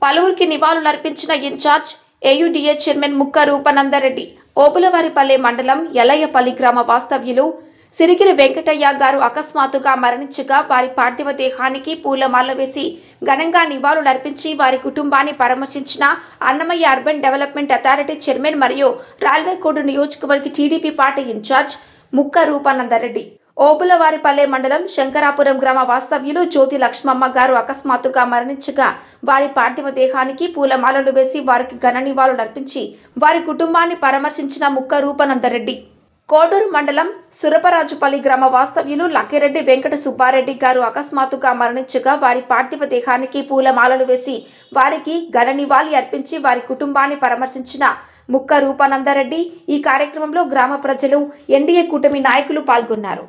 పలువురికి నివాళులర్పించిన incharge ఏయుడిఏ chairman ముక్క రూపనందరెడ్డి. ఓబులవారిపల్లె మండలం యలయ్యపల్లి గ్రామ వాస్తవ్యులు సిరిగిరి వెంకటయ్య గారు అకస్మాత్తుగా మరణించగా వారి పార్థివ దేహానికి పూలమాల వేసి ఘనంగా నివాళులర్పించి వారి కుటుంబాన్ని పరామర్శించిన Annamayya urban development authority chairman మరియు రాల్వేకోడు నియోజకవర్గ టీడీపీ పార్టీ ఇన్ఛార్జ్ ముక్క రూపానందరెడ్డి. ఓబులవారిపల్లె మండలం శంకరాపురం గ్రామ వాస్తవ్యులు జ్యోతి లక్ష్మమ్మ గారు అకస్మాత్తుగా మరణించగా వారి పార్థివ దేహానికి పూలమాలలు వేసి వారికి ఘన నివాళులర్పించి వారి కుటుంబాన్ని పరామర్శించిన ముక్క రూపానందరెడ్డి. కోడూరు మండలం సురపరాజుపల్లి గ్రామ వాస్తవ్యులు లక్కిరెడ్డి వెంకట సుబ్బారెడ్డి గారు అకస్మాత్తుగా మరణించగా వారి పార్థివ దేహానికి పూలమాలలు వేసి వారికి ఘన నివాళి అర్పించి వారి కుటుంబాన్ని పరామర్శించిన ముక్క రూపానందరెడ్డి. ఈ కార్యక్రమంలో గ్రామ ప్రజలు, ఎన్డీఏ కూటమి నాయకులు పాల్గొన్నారు.